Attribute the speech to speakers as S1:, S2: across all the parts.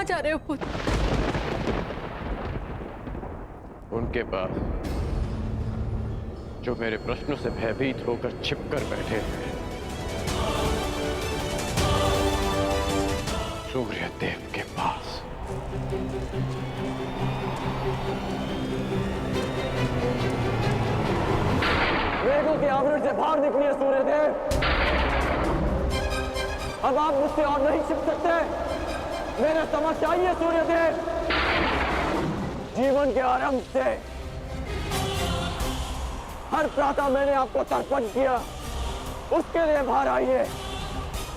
S1: कहाँ जा रहे हो पुत्र?
S2: उनके पास जो मेरे प्रश्नों से भयभीत होकर छिपकर बैठे हैं, सूर्य देव के पास।
S3: वेदों के आवरण से बाहर निकलिए सूर्यदेव। अब आप मुझसे और नहीं छिप सकते। मेरे समझ आइए सूर्यदेव। जीवन के आरंभ से हर प्रातः मैंने आपको तर्पण किया, उसके लिए बाहर आइए।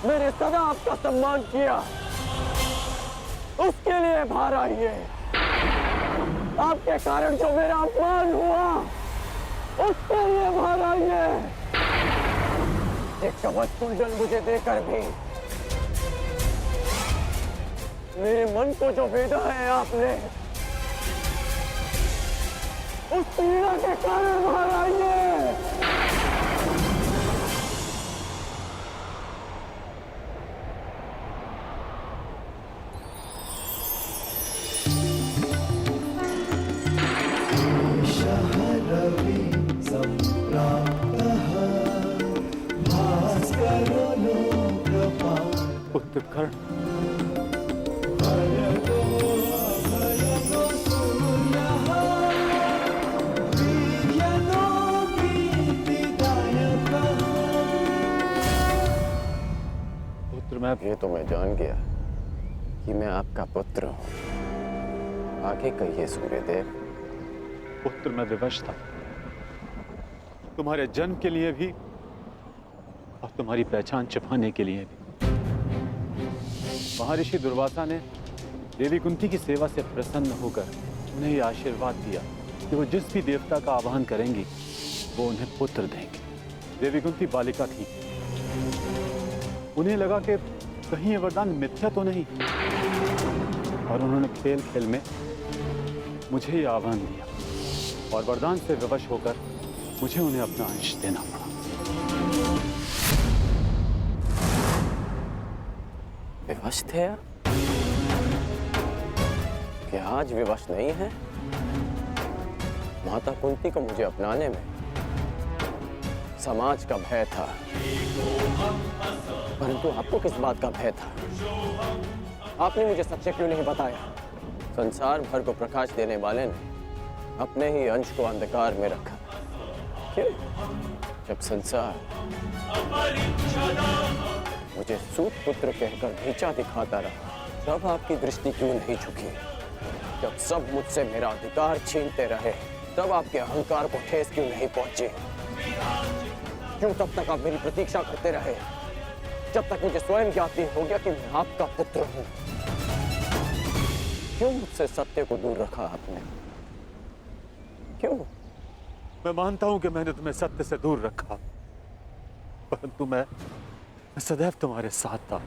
S3: मैंने सदा आपका सम्मान किया, उसके लिए बाहर आइए। आपके कारण जो मेरा अपमान हुआ, उसके लिए बाहर आइए। एक कवच कुंडल मुझे देकर भी मेरे मन को जो भेदा है आपने, उस पीड़ा के कारण बाहर आइए।
S4: शहरवि संप्राप्तः भास्करो लोकपाल।
S5: उत्कर्ण
S2: ये तो मैं जान गया कि मैं आपका पुत्र हूं। आगे कहिए सूर्यदेव।
S5: पुत्र, मैं विवश था तुम्हारे जन्म के लिए भी और तुम्हारी पहचान छिपाने के लिए भी। महर्षि दुर्वासा ने देवी कुंती की सेवा से प्रसन्न होकर उन्हें यह आशीर्वाद दिया कि वो जिस भी देवता का आवाहन करेंगी वो उन्हें पुत्र देंगे। देवी कुंती बालिका थी, उन्हें लगा कि कहीं ये वरदान मिथ्या तो नहीं, और उन्होंने खेल खेल में मुझे ये आह्वान दिया और वरदान से विवश होकर मुझे उन्हें अपना अंश देना पड़ा।
S2: विवश थे आप? क्या आज विवश नहीं है? माता कुंती को मुझे अपनाने में समाज का भय था, परंतु आपको किस बात का भय था? आपने मुझे सत्य क्यों नहीं बताया? संसार भर को प्रकाश देने वाले ने अपने ही अंश को अंधकार में रखा। क्यों? जब संसार मुझे सूत पुत्र कहकर नीचा दिखाता रहा, तब आपकी दृष्टि क्यों नहीं झुकी? जब सब मुझसे मेरा अधिकार छीनते रहे, तब आपके अहंकार को ठेस क्यों नहीं पहुंची? क्यों तब तक आप मेरी प्रतीक्षा करते रहे, जब तक मुझे स्वयं ज्ञात नहीं हो गया कि मैं आपका पुत्र हूं? क्यों मुझसे सत्य को दूर रखा आपने? क्यों?
S5: मैं मानता हूं कि मैंने तुम्हें सत्य से दूर रखा, परंतु मैं सदैव तुम्हारे साथ था।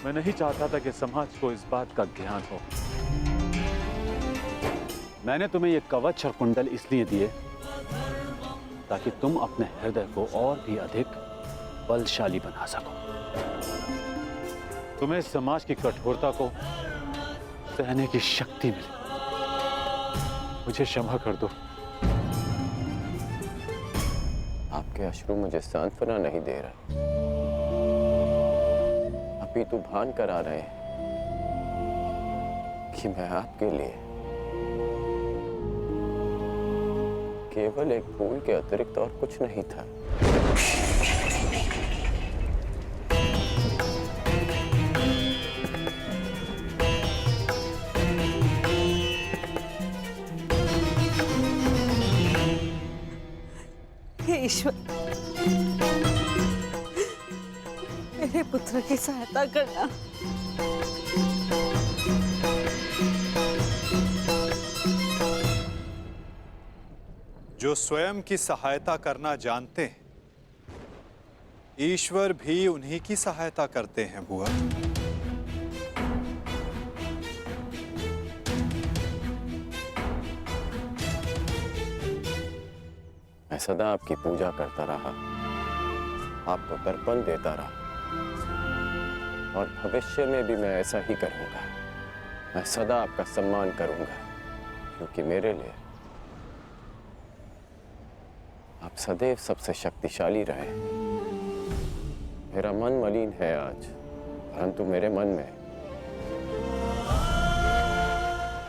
S5: मैं नहीं चाहता था कि समाज को इस बात का ज्ञान हो। मैंने तुम्हें ये कवच और कुंडल इसलिए दिए ताकि तुम अपने हृदय को और भी अधिक बलशाली बना सको। तुम्हें समाज की कठोरता को सहने की शक्ति मिले। मुझे क्षमा कर दो।
S2: आपके अश्रु मुझे सांत्वना नहीं दे रहे, अपितु भान करा रहे हैं कि मैं आपके लिए केवल एक फूल के अतिरिक्त और कुछ नहीं था।
S1: हे ईश्वर, मेरे पुत्र की सहायता करना।
S6: जो स्वयं की सहायता करना जानते हैं, ईश्वर भी उन्हीं की सहायता करते हैं बुआ।
S2: मैं सदा आपकी पूजा करता रहा, आपको तर्पण देता रहा, और भविष्य में भी मैं ऐसा ही करूंगा। मैं सदा आपका सम्मान करूंगा, क्योंकि मेरे लिए आप सदैव सबसे शक्तिशाली रहे। मेरा मन मलिन है आज, परंतु मेरे मन में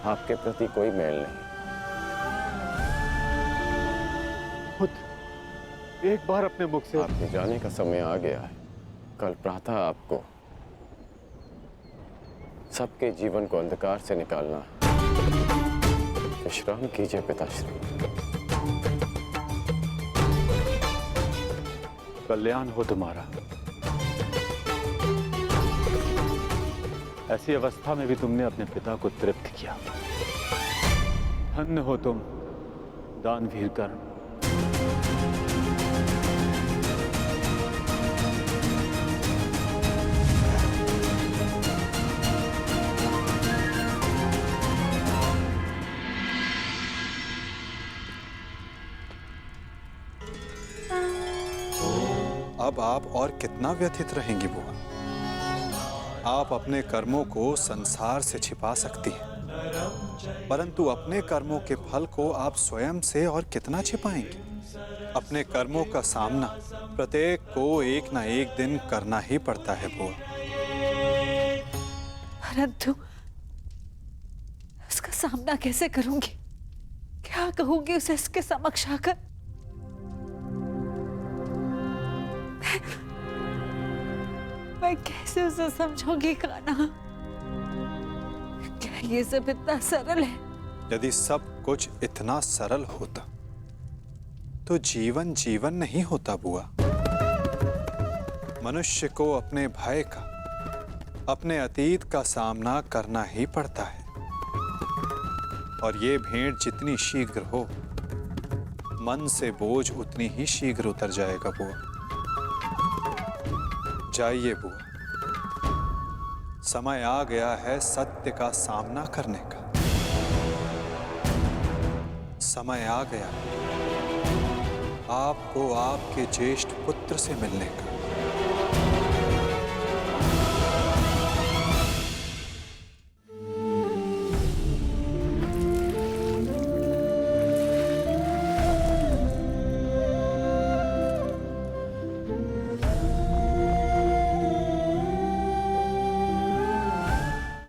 S2: आपके प्रति कोई मैल नहीं।
S5: पुत्र, एक बार अपने मुख से
S2: आपके जाने का समय आ गया है। कल प्रातः आपको सबके जीवन को अंधकार से निकालना है। विश्राम कीजिए पिताश्री।
S5: कल्याण हो तुम्हारा। ऐसी अवस्था में भी तुमने अपने पिता को तृप्त किया। धन्य हो तुम, दानवीर कर्ण।
S6: अब आप और कितना व्यथित रहेंगी बुआ? आप अपने कर्मों को संसार से छिपा सकती हैं, परंतु अपने कर्मों के फल को आप स्वयं से और कितना छिपाएंगी? अपने कर्मों का सामना प्रत्येक को एक ना एक दिन करना ही पड़ता है बुआ।
S1: परंतु उसका सामना कैसे करूंगी? क्या कहूंगी उसे इसके समक्ष आकर? मैं कैसे उसे समझाऊंगी कान्हा? क्या ये सब इतना सरल है?
S6: यदि सब कुछ इतना सरल होता तो जीवन जीवन नहीं होता बुआ। मनुष्य को अपने भय का, अपने अतीत का सामना करना ही पड़ता है, और ये भेंट जितनी शीघ्र हो, मन से बोझ उतनी ही शीघ्र उतर जाएगा बुआ। जाइए बुआ, समय आ गया है सत्य का सामना करने का। समय आ गया आपको आपके ज्येष्ठ पुत्र से मिलने का।